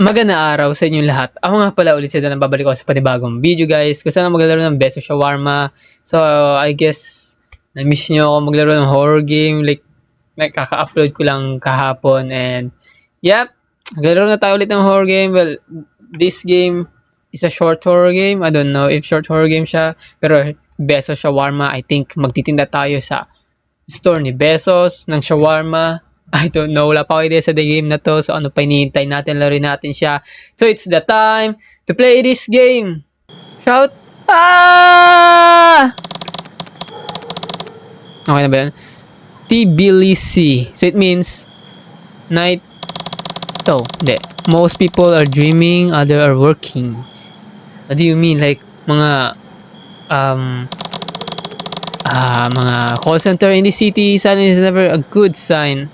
Magandang araw sa inyong lahat. Ako nga pala ulit sila nang babalik ako sa panibagong video guys. Gusto na maglaro ng Beso Shawarma. So I guess na-miss nyo ako maglaro ng horror game. Like kaka-upload ko lang kahapon. And yep, maglaro na tayo ulit ng horror game. Well, this game is a short horror game. I don't know if short horror game siya. Pero Beso Shawarma, I think magtitinda tayo sa store ni Besos ng shawarma. I don't know, wala pa ako idea sa the game na to. So ano pa hinihintay natin, laruin natin siya. So it's the time to play this game. Shout! Ah! Okay na ba yun? Tbilisi. So it means night. Oh, hindi. Most people are dreaming, others are working. What do you mean? Like mga mga call center in the city, silence is never a good sign.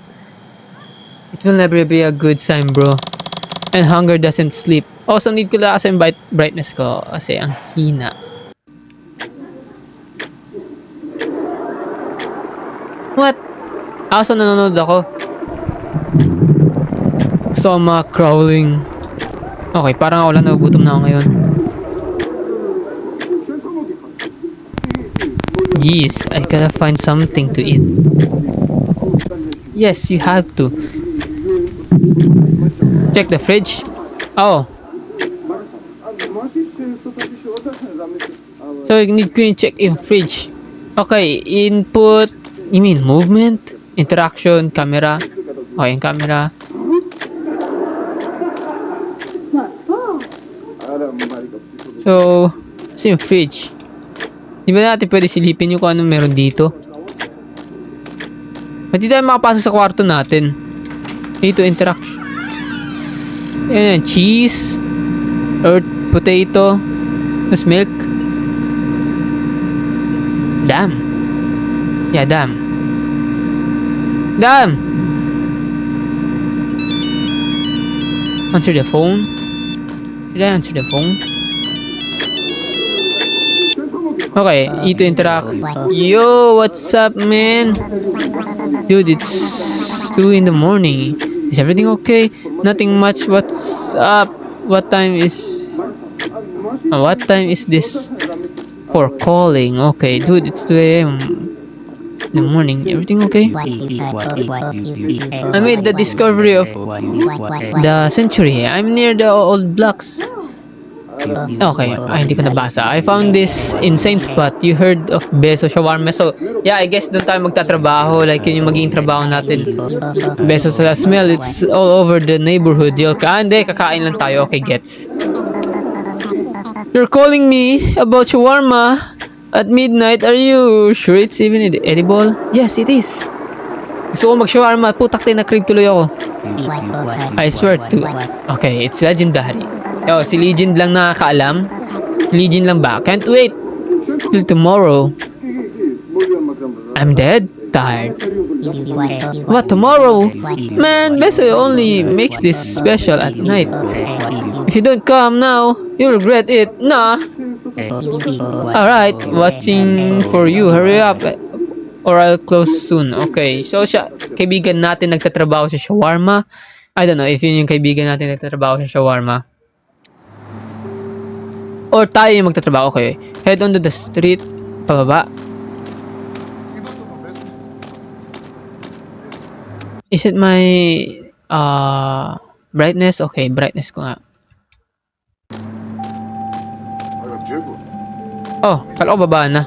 It will never be a good sign, bro. And hunger doesn't sleep. Also, need ko lang kasi yung brightness ko kasi ang hina. What? Also, nanonood ako. Stomach crawling. Okay, parang ako lang nagugutom na ako ngayon. Yes, I gotta find something to eat. Yes, you have to. Check the fridge. Oh. So you need to check in fridge. Okay, input. You mean movement, interaction, camera. Okay, yung camera. So, kasi yung fridge. Di ba natin pwede silipin yung kung anong meron dito? Ba't di tayo makapasok sa kwarto natin? Dito, interaction. Ayan, cheese. Earth, potato. Tapos milk. Damn. Yeah, damn. Damn! Answer the phone. Should I answer the phone? Okay, ito interact. Yo, what's up, man? Dude, it's 2 in the morning. Is everything okay? Nothing much. What's up? What time is this for calling? Okay, dude, it's 2 a.m. in the morning. Everything okay? I made the discovery of the century. I'm near the old blocks. Okay, hindi ko nabasa. I found this insane spot. You heard of Beso Shawarma? So, yeah, I guess doon tayo magtatrabaho. Like, yun yung magiging trabaho natin. Beso sa smell. It's all over the neighborhood. Hindi, kakain lang tayo. Okay, gets. You're calling me about shawarma at midnight. Are you sure it's even edible? Yes, it is. Gusto ko mag-shawarma. Putak tayo, na-crave tuloy ako. I swear to. Okay, it's legendary. Yo, si Legend lang nakakaalam. Si Legend lang ba? Can't wait till tomorrow. I'm dead tired. What, tomorrow? Man, Beso only makes this special at night. If you don't come now, you'll regret it. Nah. Alright, watching for you. Hurry up or I'll close soon. Okay, so siya, kaibigan natin nagtatrabaho sa shawarma. I don't know if yun yung kaibigan natin nagtatrabaho sa shawarma. Or tayo yung magtatrabaho. Okay. Head onto the street. Pababa. Is it my brightness? Okay, brightness ko nga. Oh, kala ko baba na.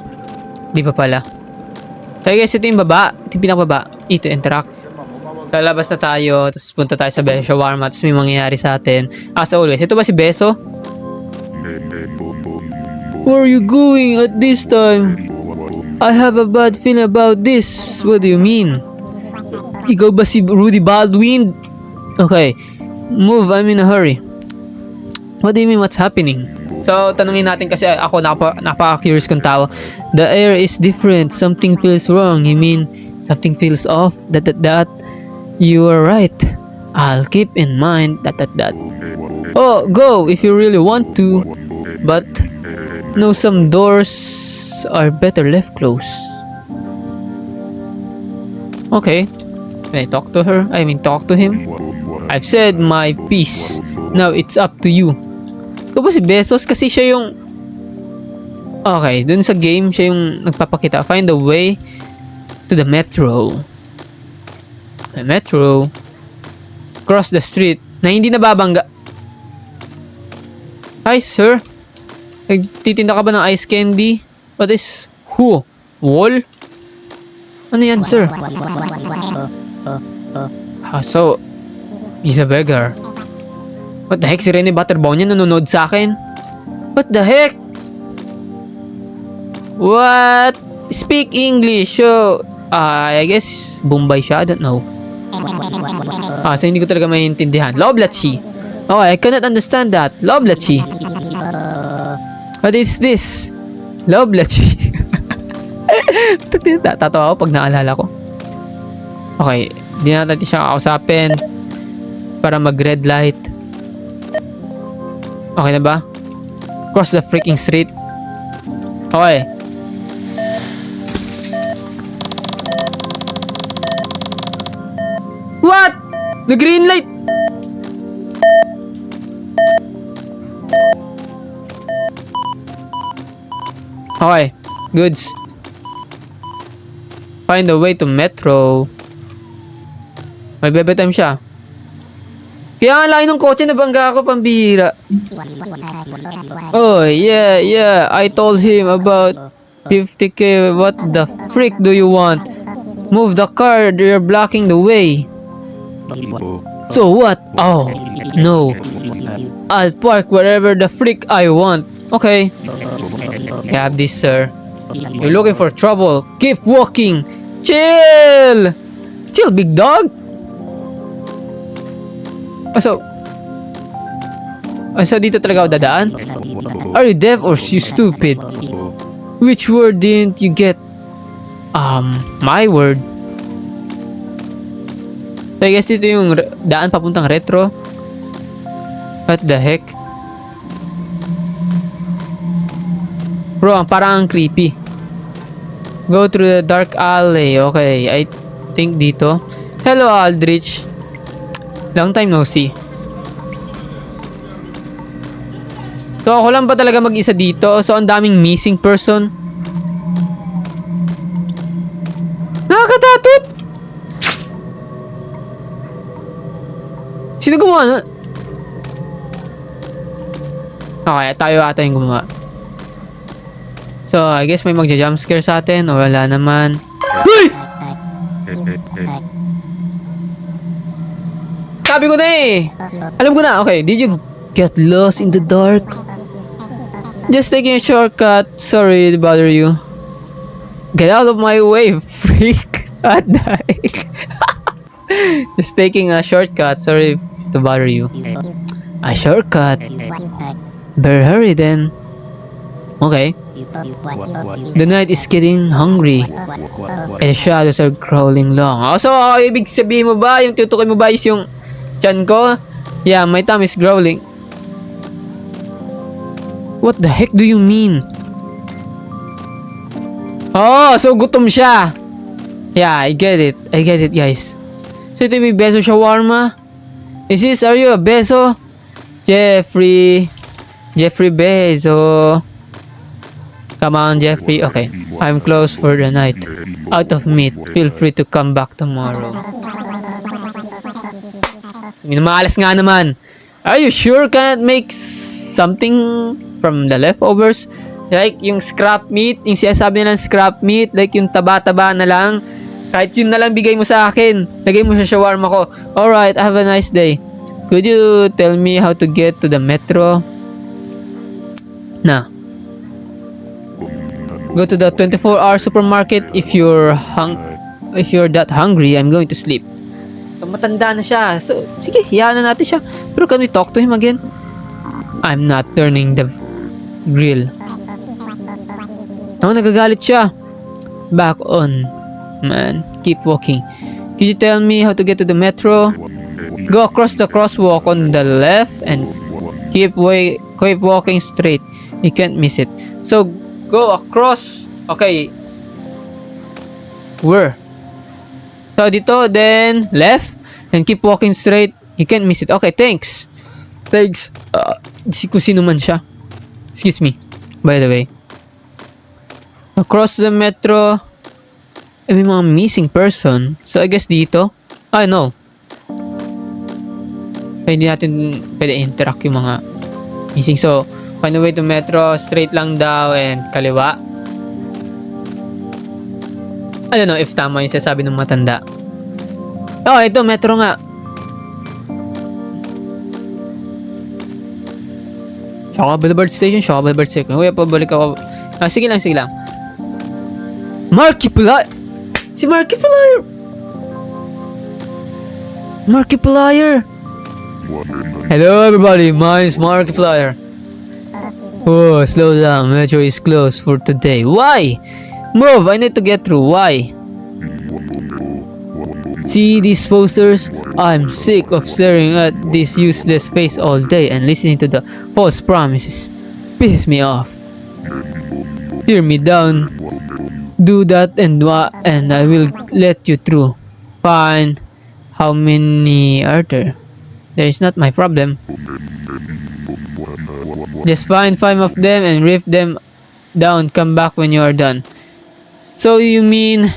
Di pa pala. So I guess ito yung baba. Ito yung pinakababa. Ito, interact. So labas na tayo. Tapos punta tayo sa Beso Shawarma. Tapos may mangyayari sa atin. As always. Ito ba si Beso? Where are you going at this time? I have a bad feeling about this. What do you mean? Ikaw ba si Rudy Baldwin? Okay. Move, I'm in a hurry. What do you mean what's happening? So, tanungin natin kasi ako napaka-curious kong tao. The air is different. Something feels wrong. You mean something feels off? That. You are right. I'll keep in mind that. Oh, go if you really want to. But no, some doors are better left closed. Okay. Can I talk to her? I mean, talk to him? I've said my piece. Now, it's up to you. Ikaw ba si Bezos? Kasi siya yung... Okay, dun sa game, siya yung nagpapakita. Find a way to the metro. The metro. Cross the street. Na hindi nababangga. Hi, sir. Nagtitinda ka ba ng ice candy? What is... Who? Wall? Ano yan, sir? So, he's a beggar. What the heck? Si Rene Butterbone yan nanonood sa akin? What the heck? What? Speak English. So, I guess, Bombay siya. I don't know. So hindi ko talaga maintindihan. Loblachi. Oh, I cannot understand that. Loblachi. What is this? Loblachi. Tatawa ako pag naalala ko. Okay, hindi natin siya kakausapin para mag-red light. Okay na ba? Cross the freaking street. Okay. What? Nag-green light. Okay. Goods. Find a way to metro. May bebe time siya. Kaya nga laki ng kotse na bangga ako, pambihira. Oh, yeah. I told him about 50k. What the frick do you want? Move the car. You're blocking the way. So what? Oh, no. I'll park wherever the frick I want. Okay. I have this, sir. You're looking for trouble. Keep walking. Chill! Chill, big dog. So dito talaga ako dadaan? Are you deaf or you stupid? Which word didn't you get? My word. So I guess dito yung daan papuntang retro. What the heck? Bro, parang creepy. Go through the dark alley. Okay, I think dito. Hello, Aldrich. Long time no see. So ako lang ba talaga mag-isa dito? So ang daming missing person. Nakakatakot! Sino gumawa na? Okay, tayo ata yung gumawa. So, I guess may magja-jumpscare sa atin o wala naman. Uy! Sabi ko na eh! Alam ko na, okay. Did you get lost in the dark? Just taking a shortcut. Sorry to bother you. Get out of my way, freak. What the heck? Just taking a shortcut. Sorry to bother you. A shortcut? Better hurry then. Okay. The night is getting hungry and the shadows are crawling long. So, ibig sabihin mo ba, yung tutukoy mo ba is yung tiyan ko? Yeah, my tongue is growling. What the heck do you mean? Oh, so gutom siya. Yeah, I get it, guys. So, ito may Beso Shawarma. Are you a Beso? Jeffrey Beso. Come on, Jeffrey. Okay. I'm closed for the night. Out of meat. Feel free to come back tomorrow. Minamalas nga naman. Are you sure can't make something from the leftovers? Like yung scrap meat, yung sinasabi nilang scrap meat, like yung taba-taba na lang. Kahit yun na lang bigay mo sa akin. Lagay mo sa shawarma ko. Alright, have a nice day. Could you tell me how to get to the metro? Nah. Go to the 24-hour supermarket if you're that hungry. I'm going to sleep. So matanda na siya. So sige, hayaan na natin siya. Pero can we talk to him again? I'm not turning the grill. Oh, nagagalit siya. Back on. Man, keep walking. Could you tell me how to get to the metro? Go across the crosswalk on the left and keep walking straight. You can't miss it. So go across. Okay. Where? So dito, then left and keep walking straight. You can't miss it. Okay, thanks. Thanks. Kung sino man siya. Excuse me. By the way. Across the metro, may mga missing person. So, I guess dito. No. Kaya hindi natin pwede interact yung mga missing. So, find a way to metro. Straight lang daw and kaliwa. I don't know if tama yung sasabi ng matanda. Ito, metro nga. Shaw Boulevard Station, Shaw Boulevard Station. Kuya, pabalik ako. Sige lang. Markiplier! Si Markiplier! Hello everybody, mine's Markiplier. Oh, slow down. Metro is closed for today. Why? Move, I need to get through. Why? See these posters? I'm sick of staring at this useless face all day and listening to the false promises. Pisses me off. Tear me down. Do that and I will let you through. Fine. How many are there? That is not my problem. Just find 5 of them and rip them down. Come back when you are done. So you mean...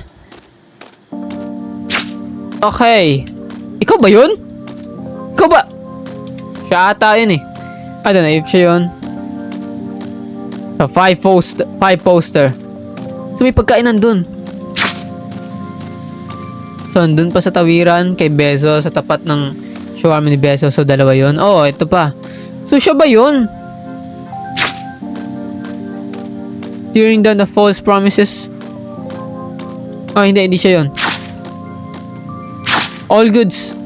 Okay. Ikaw ba yun? Ikaw ba? Siya ata yun eh. I don't know if siya yun. So 5 poster. So may pagkainan dun. So andun pa sa tawiran kay Bezo sa tapat ng shawarma ni Bezo. So dalawa yun. Ito pa. So siya ba yun? Tearing down the false promises. Hindi siya yun. All goods.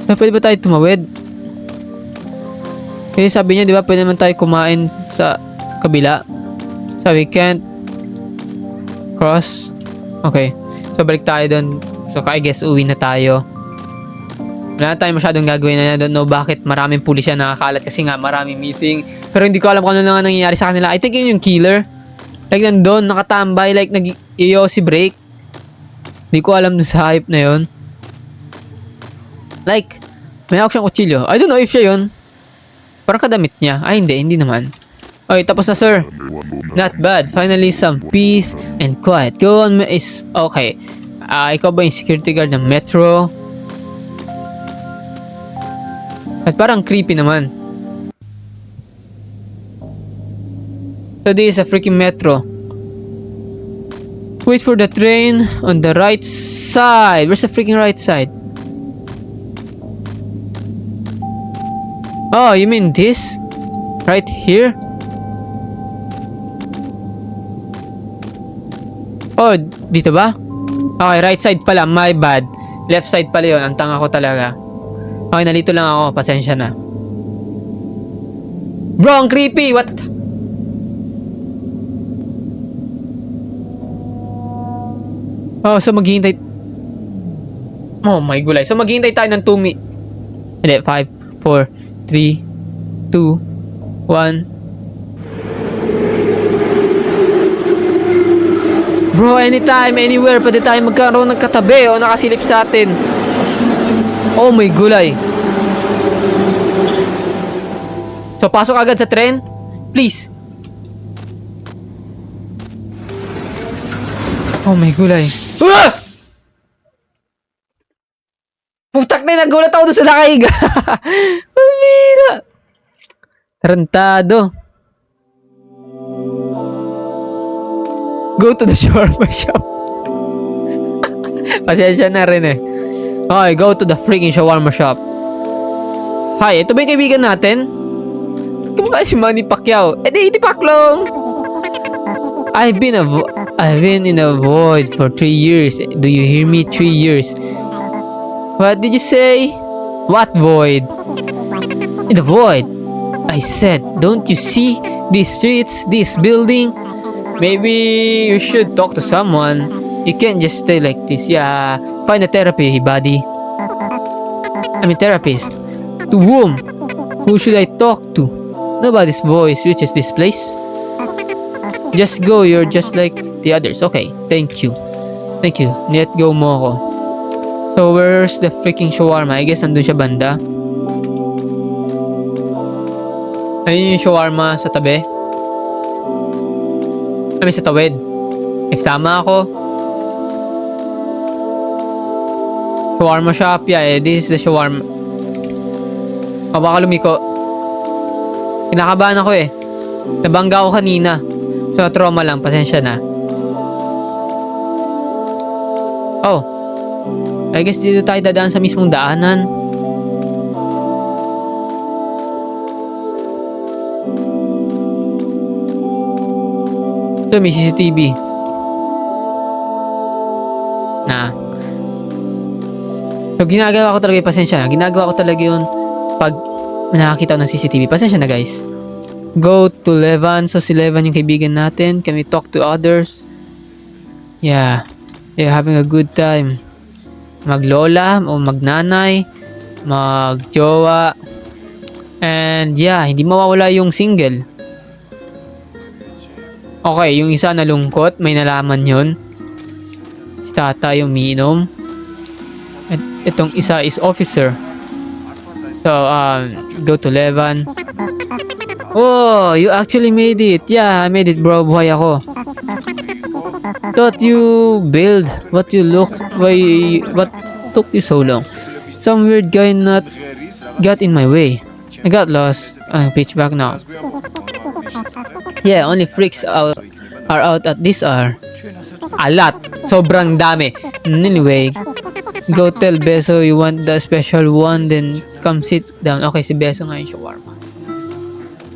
So, pwede ba tayo tumawid? Kasi sabi niya, di ba, pwede naman tayo kumain sa kabila. So, we can't cross. Okay. So, balik tayo doon. So, I guess, uwi na tayo. Wala na tayo masyadong gagawin na. I don't know bakit maraming pulis siya nakakalat kasi nga maraming missing. Pero hindi ko alam kung ano lang nangyayari sa kanila. I think yun yung killer. Like, nandun, nakatambay, like, nag-iyo si break. Hindi ko alam dun sa hype na yun. Like, may hawak siyang kutsilyo. I don't know if siya yun. Parang kadamit niya. Hindi naman. Okay, tapos na sir. Not bad. Finally, some peace and quiet. Go on is... Okay. Ikaw ba yung security guard ng metro? At parang creepy naman. So this is a freaking metro. Wait for the train on the right side. Where's the freaking right side? Oh, you mean this? Right here? Oh, dito ba? Okay, right side pala. My bad. Left side pala yun. Ang tanga ko talaga. Okay, nalito lang ako. Pasensya na. Bro, ang creepy! What? Oh, so maghihintay... Oh my gulay. So maghihintay tayo ng 2 minutes. Hindi, 5, 4, 3, 2, 1. Bro, anytime, anywhere, pwede tayo magkaroon ng katabi o nakasilip sa atin. Oh my gulay. So, pasok agad sa tren? Please. Oh my gulay. Ah! Putak na, nagulat ako doon sa nakahiga. Pamira. Tarantado. Go to the shawarma shop. Pasensya na rin eh. Okay, go to the freaking shawarma shop. Hi, ito ba yung kaibigan natin? Kumakain si Manny Pacquiao. Di Paclong. I've been in a void for 3 years. Do you hear me? 3 years. What did you say? What void? In the void. I said, don't you see these streets, this building? Maybe you should talk to someone. You can't just stay like this. Yeah, find a therapy, buddy. Therapist. To whom? Who should I talk to? Nobody's voice reaches this place. Just go, you're just like the others. Okay, thank you. Let go mo ako. So, where's the freaking shawarma? I guess nandun siya banda. Ayun yung shawarma sa tabi. I mean, sa tawid. If tama ako. Shawarma shop. Yeah, this is the shawarma. Oh, baka lumiko. Kinakabahan ako eh. Nabangga ako kanina. So, trauma lang. Pasensya na. Oh. I guess dito tayo dadaan sa mismong daanan. So, may CCTV. Na. So, ginagawa ko talaga yung pasensya na. Ginagawa ko talaga yun pag nakakita ko ng CCTV. Pasensya na, guys. Go to Levan. So, si Levan yung kaibigan natin. Can we talk to others? Yeah. They're having a good time. Maglola o magnanay. Magjowa. And yeah, hindi mawawala yung single. Okay, yung isa nalungkot, may nalaman yun. Si tata yung umiinom. At itong isa is officer. So, go to Levan. Oh, you actually made it. Yeah, I made it, bro. Buhay ako. Thought you build. What you look. What took you so long? Some weird guy not got in my way. I got lost. Pitch back now. Yeah, only freaks are out at this hour. A lot. Sobrang dami. Anyway, go tell Beso you want the special one, then come sit down. Okay, si Beso nga yung shawarma.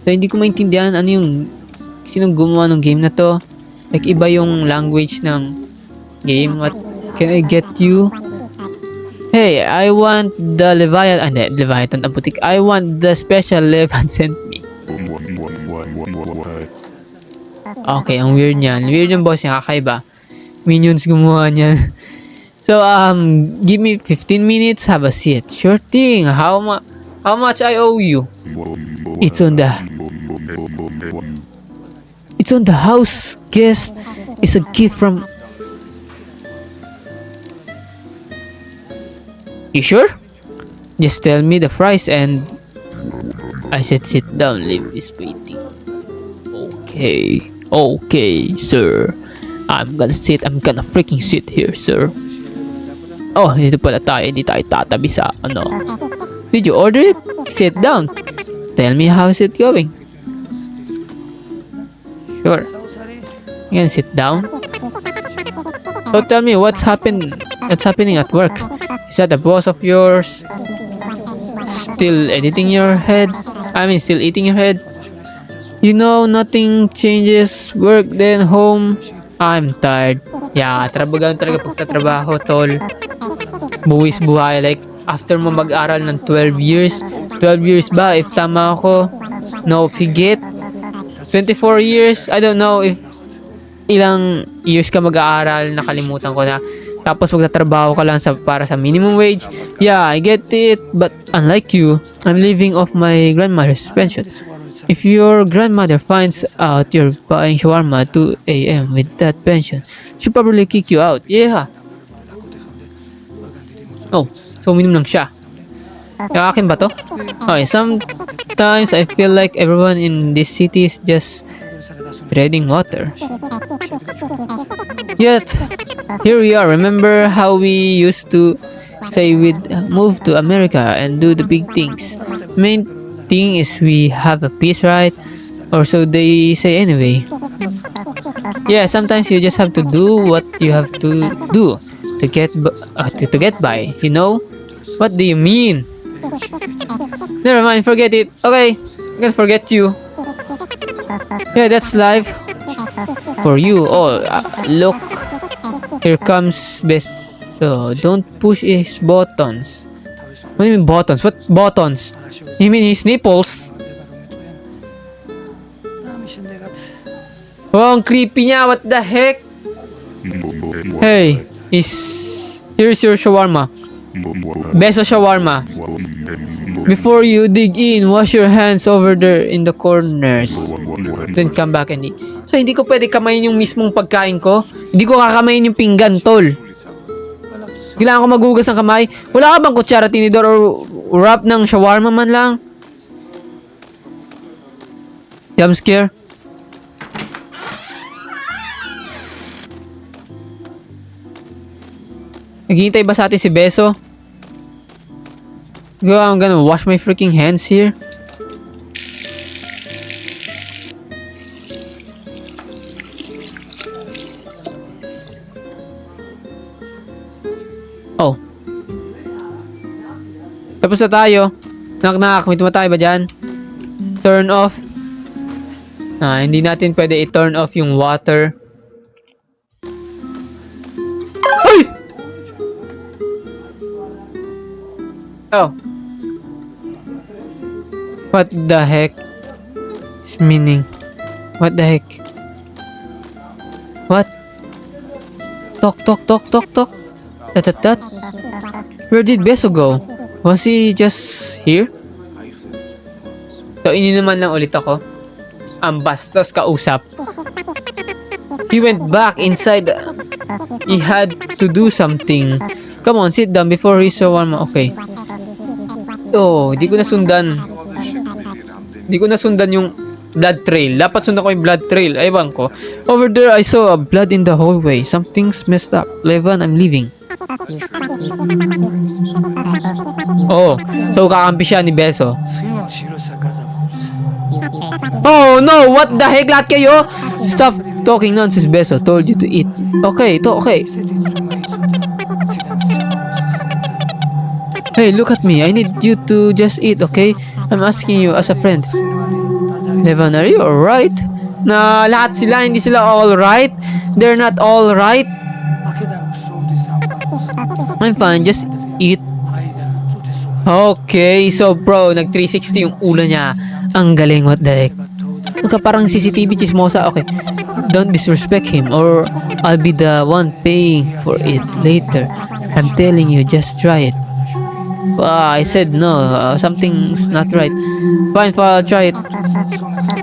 So, hindi ko maintindihan ano yung sinong gumawa ng game na to. Like, iba yung language ng game. What can I get you? Hey, I want the Leviathan. Leviathan ang putik. I want the special Levan sent me. Okay, ang weird niyan. Weird yung boss niya, kakaiba. Minions gumawa niyan. So, give me 15 minutes, have a seat. Sure thing. How much I owe you? It's on the house. Guess it's a gift from... You sure? Just tell me the price and... I said sit down, Liv is waiting. Okay, sir. I'm gonna freaking sit here, sir. Oh, dito pala tayo. Hindi tayo tatabi sa ano. Did you order it? Sit down. Tell me how's it going. Sure. You can sit down. So tell me what's happening at work. Is that the boss of yours still eating your head? You know, nothing changes. Work then home. I'm tired. Yeah, trabagan talaga pagtatrabaho, tol. Buwis buhay. Like, after mo mag-aral ng 12 years. 12 years ba? If tama ako. No, higit. 24 years. I don't know if ilang years ka mag-aaral. Nakalimutan ko na. Tapos magtatrabaho ka lang para sa minimum wage. Yeah, I get it. But unlike you, I'm living off my grandmother's pension. If your grandmother finds out you're buying shawarma at 2 a.m. with that pension, she'll probably kick you out. Yeah. Oh, so uminom lang siya. Yung akin ba to? Okay, sometimes I feel like everyone in this city is just treading water. Yet, here we are. Remember how we used to say we'd move to America and do the big things? Main thing is we have a peace, right? Or so they say anyway. Yeah, sometimes you just have to do what you have to do to get by, you know? What do you mean? Never mind, forget it. Okay, I can forget you. Yeah, that's life for you. Oh, look, here comes Best. So don't push his buttons. What do you mean buttons? What buttons? You mean his nipples? Oh, ang creepy niya. What the heck? Hey, here's your shawarma. Beso shawarma. Before you dig in, wash your hands over there in the corners. Then come back and eat. So, hindi ko pwede kamayin yung mismong pagkain ko. Hindi ko kakamayin yung pinggan, tol. Kailangan ko maghugas ng kamay. Wala ka bang kutsara, tinidor, or wrap ng shawarma man lang? Jump scare. Naghihintay ba sa atin si Beso? Go, I'm gonna wash my freaking hands here. Oh. Tapos na tayo. Knock-knock. May tumatay ba dyan? Turn off. Hindi natin pwede i-turn off yung water. Ay! Oh. What the heck is meaning? What the heck? What? Talk. That. Where did Beso go? Was he just here? So, ininuman lang ulit ako. Ang bastos kausap. He went back inside. He had to do something. Come on, sit down before he shawarma. Okay. Oh, di ko nasundan. Di ko nasundan yung blood trail. Dapat sundan ko yung blood trail. Ewan ko. Over there, I saw a blood in the hallway. Something's messed up. Levan, I'm leaving. Oh, so kakampi siya ni Beso. Oh no, what the heck, lahat kayo? Stop talking nonsense, Beso. Told you to eat. Okay, okay. Hey, look at me. I need you to just eat, okay? I'm asking you as a friend. Levan, are you alright? Na lahat sila, hindi sila alright? They're not alright? I'm fine, just eat. Okay, so bro, nag 360 yung ulo niya. Ang galing, what the heck. Parang CCTV chismosa. Okay, don't disrespect him or I'll be the one paying for it later. I'm telling you, just try it. I said no, something's not right. Fine, I'll try it.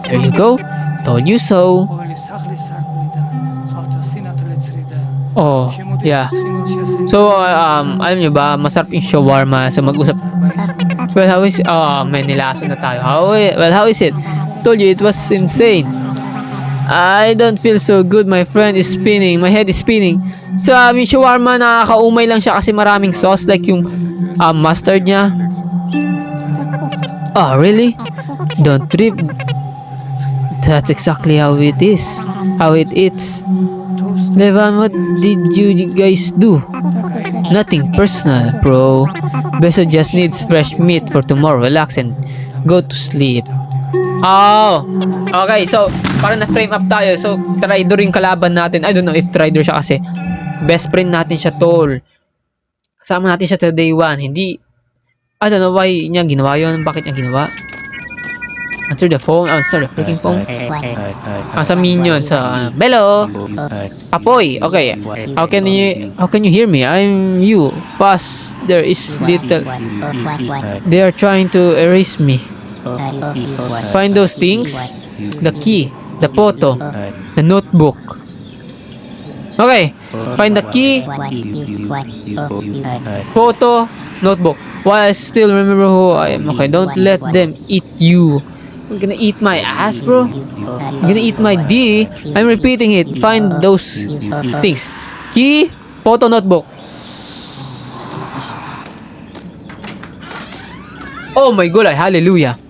There you go. Told you so. Oh, yeah. So, alam nyo ba, masarap yung shawarma. So, mag-usap. Well, how is it? Oh, may nilason na tayo. How is it? Told you, it was insane. I don't feel so good. My friend is spinning. My head is spinning. So, yung shawarma, nakakaumay lang siya kasi maraming sauce. Like yung mustard niya. Oh, really? Don't trip. That's exactly how it is. How it is. Levan, what did you guys do? Nothing personal, bro. Beso just needs fresh meat for tomorrow. Relax and go to sleep. Oh, okay. So, parang na-frame up tayo. So, Tridor yung kalaban natin. I don't know if Tridor siya kasi best friend natin siya, tol. Kasama natin siya till day 1. Hindi, I don't know why niya ginawa yun. Bakit niya ginawa? Answer the phone. Answer the freaking phone. Sa minion. Sa Bello. Apoy. Okay. How can you hear me? I'm you. Fast. There is little. They are trying to erase me. Find those things. The key. The photo. The notebook. Okay. Find the key. Photo. Notebook. While I still remember who I am. Okay. Don't let them eat you. I'm gonna eat my ass, bro. I'm gonna eat my D. I'm repeating it. Find those things. Key, photo, notebook. Oh my god, hallelujah.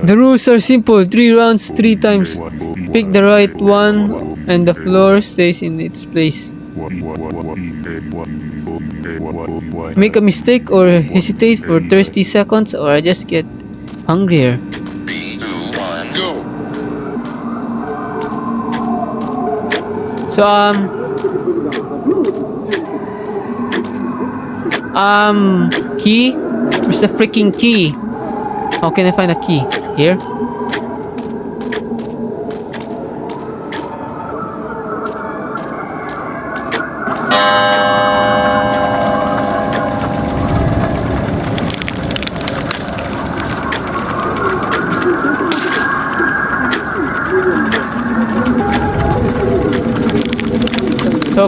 The rules are simple. 3 rounds, 3 times. Pick the right one and the floor stays in its place. Make a mistake or hesitate for 30 seconds or I just get hungrier. So, key? Where's the freaking key? How can I find a key? Here?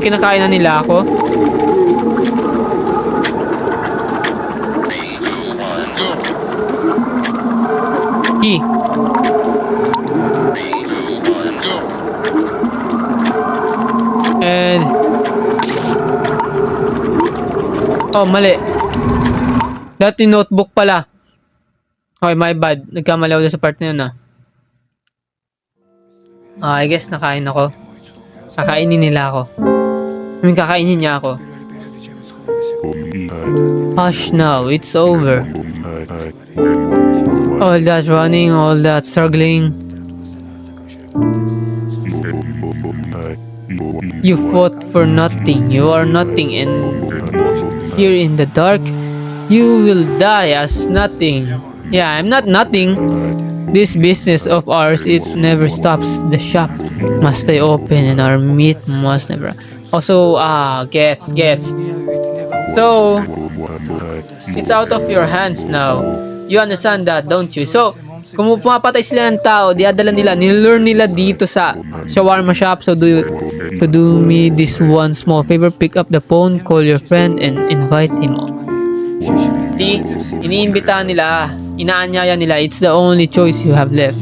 kinakain na nila ako. Key. And oh, mali. Dati notebook pala. Okay, my bad. Nagkamali ako sa part na yun, ah. I guess nakain ako. Kakainin nila ako. I mean, kakainin niya ako. Hush now, it's over. All that running, all that struggling. You fought for nothing. You are nothing, and here in the dark, you will die as nothing. Yeah, I'm not nothing. This business of ours, it never stops. The shop must stay open and our meat must never... Also, gets. So, it's out of your hands now. You understand that, don't you? So, kung pumapatay sila ng tao, diadala nila, nilure nila dito sa shawarma shop. So do me this one small favor. Pick up the phone, call your friend, and invite him on. See? Iniimbitahan nila. Inaanyaya nila. It's the only choice you have left.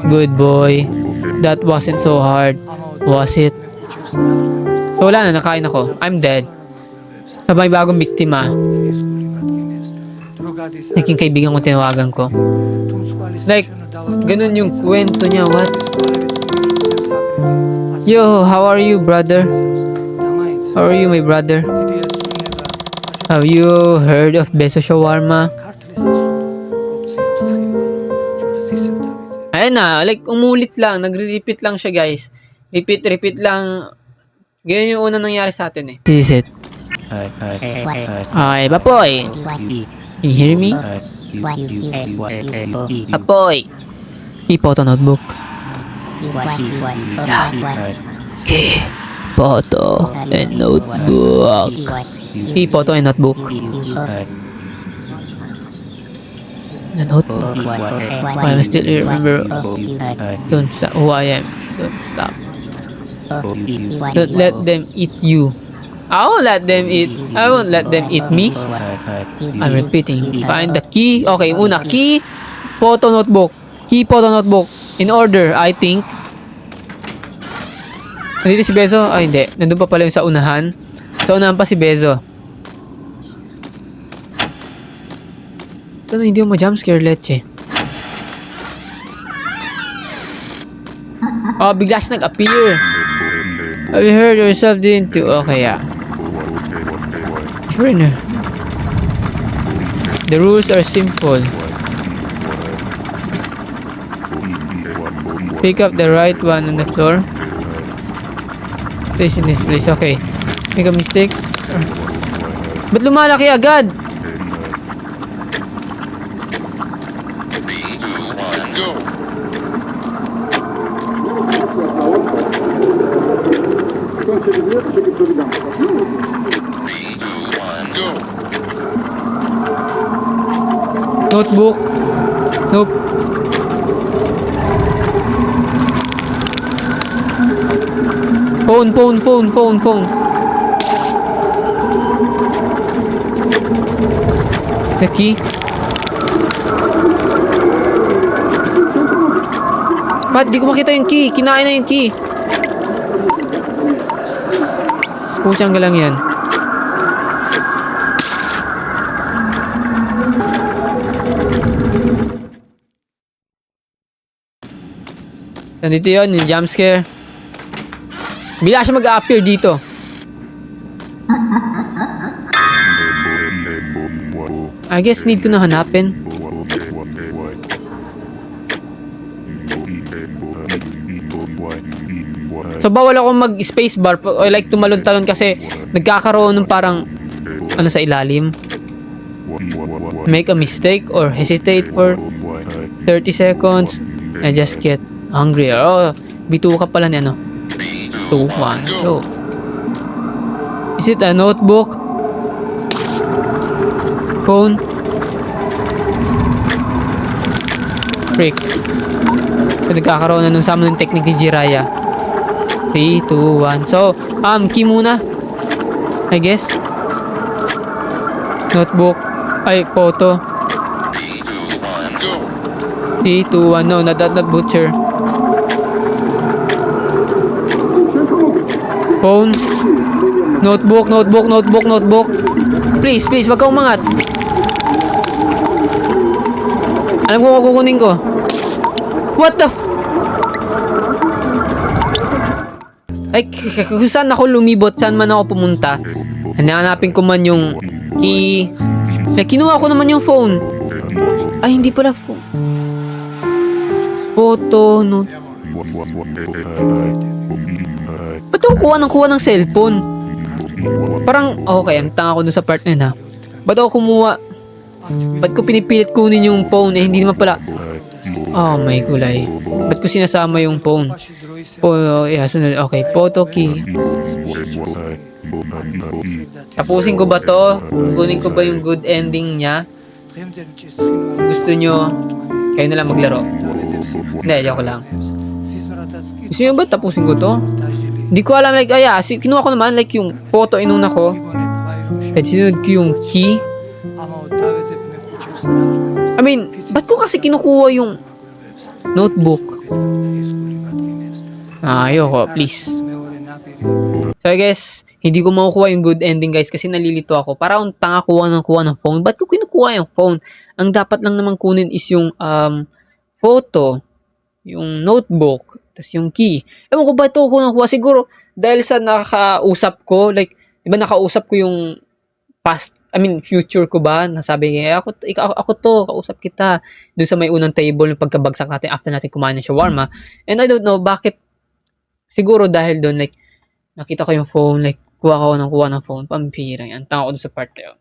Good boy. That wasn't so hard, was it? So wala na, nakain ako. I'm dead. Sabay bagong biktima. Naging kaibigan ko, tinawagan ko. Like, ganun yung kwento niya. What? Yo, how are you, brother? How are you, my brother? Have you heard of Beso Shawarma? Ayun na, like, umulit lang. Nagre-repeat lang siya, guys. Repeat lang. Ganyan yung una nangyari sa atin, eh. This is it. Okay, Papoy. Can you hear me? Papoy. Key photo notebook. Key photo and notebook. Key photo and notebook. The notebook. Why am I still here? Remember, don't stop who I am. Don't stop. Don't let them eat you. I won't let them eat. I won't let them eat me. I'm repeating. Find the key. Okay, una, key, photo notebook. Key, photo notebook. In order, I think. Nandito si Bezo? Ay, hindi. Nandun pa pala yung sa unahan. Sa unahan pa si Bezo. Ito na, hindi mo ma-jumpscare, leche. Oh, bigla siya nag-appear. Have you heard yourself, didn't you? Okay, yeah. Foreigner. The rules are simple. Pick up the right one on the floor. Place in this place. Okay. Make a mistake. Ba't lumalaki agad? Notebook. Nope. Phone. The key. Ba't di ko makita yung key? Kinain na yung key. Putsang galang yan. Nandito yun, yung jump scare. Bila siya mag-appear dito. I guess need ko na hanapin. So bawal ako mag-space bar or like tumalon-talon kasi nagkakaroon ng parang ano sa ilalim. Make a mistake or hesitate for 30 seconds and just get hungry. Oh, bituka pala ni ano. 2, 1, 2. Is it a notebook? Phone? Frick. So, nagkakaroon na ng summoning technique ni Jiraiya. 3, 2, 1. So, key muna. I guess. Notebook. Ay, photo. 3, 2, 1. No, not butcher. Phone. Notebook. Please, wag kang umangat. Alam ko kung kukunin ko. What the Like, kung saan ako lumibot, saan man ako pumunta, hanapin ko man yung key. Like, kinuha ko naman yung phone. Ay, hindi pala phone. Photo, no. Ba't ako kuha ng cellphone? Parang, okay, ang tanga ko dun sa part na yun, ha. Ba't ako kumuha? Ba't ko pinipilit kunin yung phone? Hindi naman pala. Oh, may kulay. Ba't ko sinasama yung phone? Yeah, sunod. Okay, photo key. Tapusin ko ba to? Kunin ko ba yung good ending niya? Gusto nyo, kayo na lang maglaro. Hindi, joke lang. Gusto nyo ba tapusin ko to? Hindi ko alam, like, kinuha ko naman, like, yung photo inuna ko. At sinunod ko yung key. I mean, ba't ko kasi kinukuha yung notebook? Ayoko, please. So I guess, hindi ko makukuha yung good ending, guys, kasi nalilito ako. Para akong tanga kuha ng phone. Ba't ko kinukuha yung phone? Ang dapat lang naman kunin is yung photo, yung notebook, tas yung key. Ewan ko ba ito ko nakuha? Siguro, dahil sa nakausap ko, like, diba nakausap ko yung future ko ba? Nasabi niya, ako to, kausap kita. Doon sa may unang table, yung pagkabagsak natin after natin kumain ng shawarma. And I don't know, bakit. Siguro dahil doon, like, nakita ko yung phone, like, kuha ng phone, pampirang yan. Tanga ko doon sa part na yun.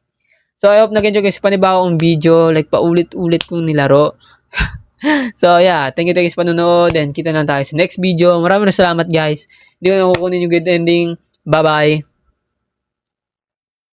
So, I hope nag-enjoy kayo sa panibagong video, like, paulit-ulit kong nilaro. So, yeah, thank you sa panonood, and kita na tayo sa next video. Maraming salamat, guys. Hindi ko na kukunin yung good ending. Bye-bye.